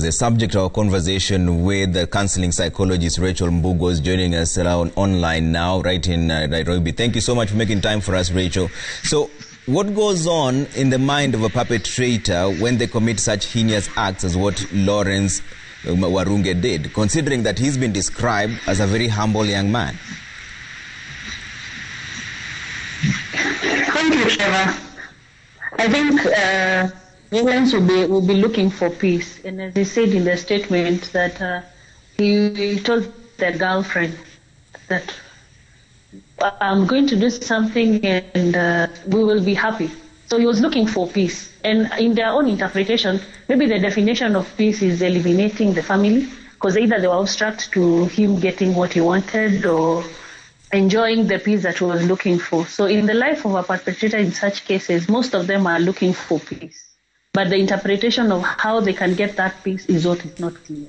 The subject of our conversation with the counseling psychologist Racheal Mbugua is joining us online now, right in Nairobi. Thank you so much for making time for us, Racheal. So, what goes on in the mind of a perpetrator when they commit such heinous acts as what Lawrence Warunge did, considering that he's been described as a very humble young man? Thank you, Trevor. I think Lawrence will be looking for peace, and as he said in the statement that he told the girlfriend that I'm going to do something and we will be happy. So he was looking for peace, and in their own interpretation, maybe the definition of peace is eliminating the family, because either they were obstruct to him getting what he wanted or enjoying the peace that he was looking for. So in the life of a perpetrator in such cases, most of them are looking for peace. But the interpretation of how they can get that peace is what is not clear.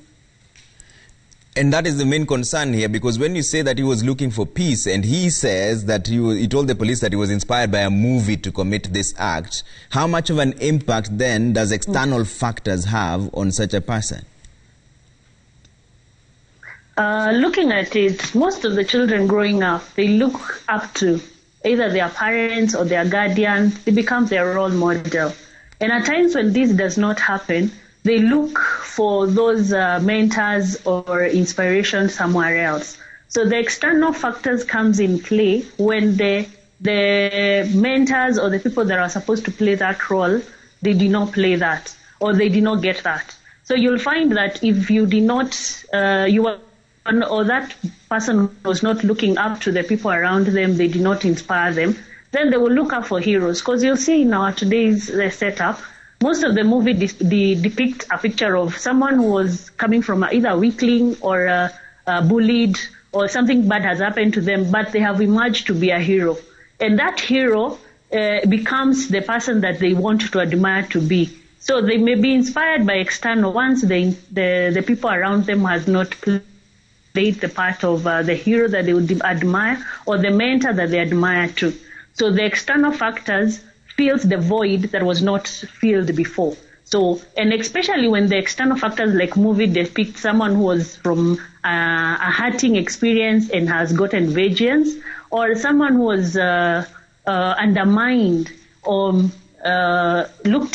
And that is the main concern here, because when you say that he was looking for peace, and he says that he told the police that he was inspired by a movie to commit this act, how much of an impact then does external factors have on such a person? Looking at it, most of the children growing up, they look up to either their parents or their guardian. They become their role model. And at times when this does not happen, they look for those mentors or inspiration somewhere else. So the external factors comes in play when the mentors or the people that are supposed to play that role, they did not play that, or they did not get that. So you'll find that if you did not, or that person was not looking up to the people around them, they did not inspire them, then they will look up for heroes. Because you'll see in our today's setup, most of the movie depict a picture of someone who was coming from either a weakling or bullied, or something bad has happened to them, but they have emerged to be a hero. And that hero becomes the person that they want to admire to be. So they may be inspired by external ones. The people around them has not played the part of the hero that they would admire, or the mentor that they admire too. So the external factors fills the void that was not filled before. So, and especially when the external factors like movie depict someone who was from a hurting experience and has gotten vengeance, or someone who was undermined or looked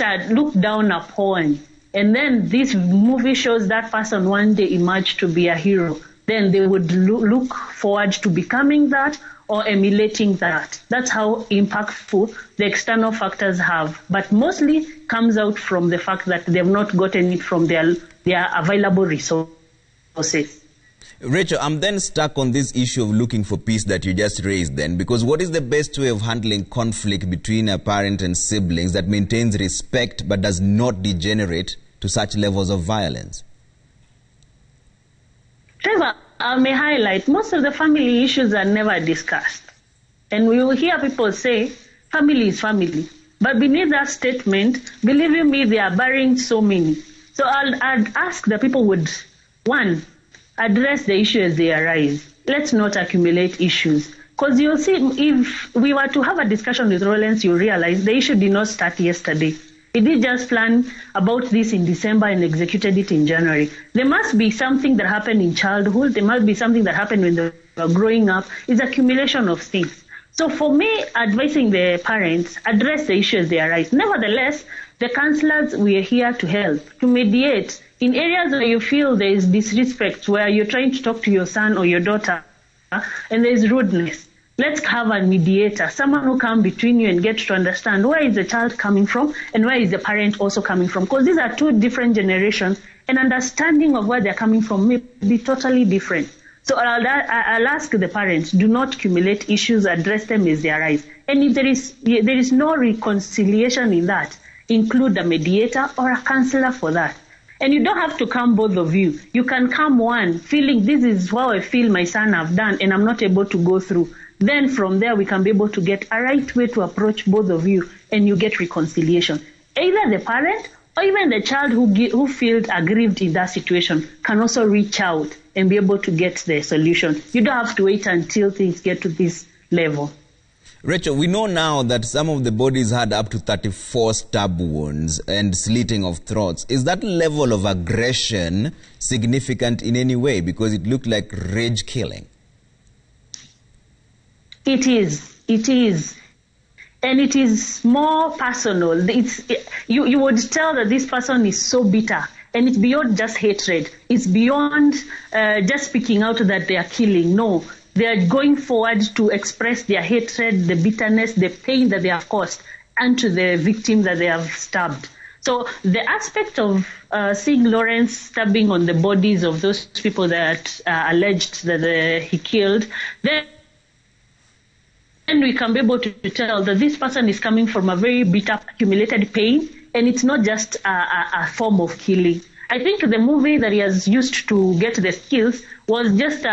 down upon, and then this movie shows that person one day emerged to be a hero, then they would look forward to becoming that or emulating that. That's how impactful the external factors have. But mostly comes out from the fact that they've not gotten it from their available resources. Racheal, I'm then stuck on this issue of looking for peace that you just raised then, because what is the best way of handling conflict between a parent and siblings that maintains respect but does not degenerate to such levels of violence? Trevor, I may highlight, most of the family issues are never discussed. And we will hear people say, family is family. But beneath that statement, believe me, they are burying so many. So I'd ask the people would, one, address the issues as they arise. Let's not accumulate issues. Because you'll see, if we were to have a discussion with Lawrence, you realize the issue did not start yesterday. He did just plan about this in December and executed it in January. There must be something that happened in childhood. There must be something that happened when they were growing up. It's accumulation of things. So for me, advising the parents, address the issues they arise. Nevertheless, the counselors, we are here to help, to mediate. In areas where you feel there is disrespect, where you're trying to talk to your son or your daughter, and there is rudeness, let's have a mediator, someone who come between you and get to understand where is the child coming from and where is the parent also coming from. Because these are two different generations, and understanding of where they're coming from may be totally different. So I'll ask the parents, do not accumulate issues, address them as they arise. And if there is no reconciliation in that, include a mediator or a counselor for that. And you don't have to come both of you. You can come one, feeling this is how I feel my son have done and I'm not able to go through. Then from there, we can be able to get a right way to approach both of you, and you get reconciliation. Either the parent or even the child who feels aggrieved in that situation can also reach out and be able to get the solution. You don't have to wait until things get to this level. Racheal, we know now that some of the bodies had up to 34 stab wounds and slitting of throats. Is that level of aggression significant in any way? Because it looked like rage killing. It is. It is. And it is more personal. You would tell that this person is so bitter. And it's beyond just hatred. It's beyond just speaking out that they are killing. No, they are going forward to express their hatred, the bitterness, the pain that they have caused, and to the victim that they have stabbed. So the aspect of seeing Lawrence stabbing on the bodies of those people that alleged that he killed, then we can be able to tell that this person is coming from a very bitter, accumulated pain, and it's not just a form of killing. I think the movie that he has used to get the skills was just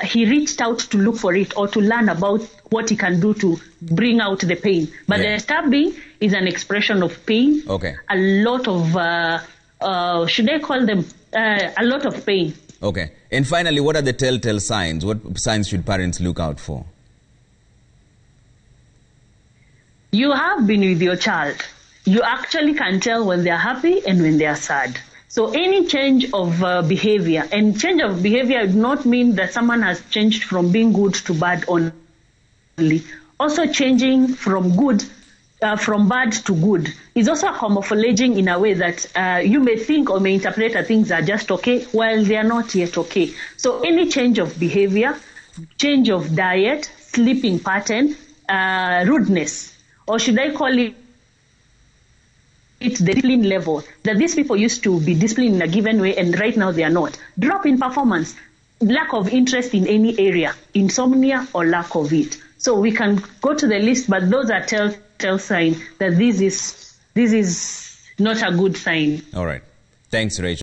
he reached out to look for it or to learn about what he can do to bring out the pain. But the stabbing is an expression of pain. Okay. A lot of, should I call them, a lot of pain. Okay. And finally, what are the telltale signs? What signs should parents look out for? You have been with your child. You actually can tell when they are happy and when they are sad. So any change of behavior, and change of behavior does not mean that someone has changed from being good to bad only. Also changing from bad to good is also camouflaging in a way that you may think or may interpret that things are just okay while they are not yet okay. So any change of behavior, change of diet, sleeping pattern, rudeness, or should I call it the discipline level, that these people used to be disciplined in a given way and right now they are not. Drop in performance, lack of interest in any area, insomnia or lack of it. So we can go to the list, but those are telltale signs that this is not a good sign. All right. Thanks, Racheal.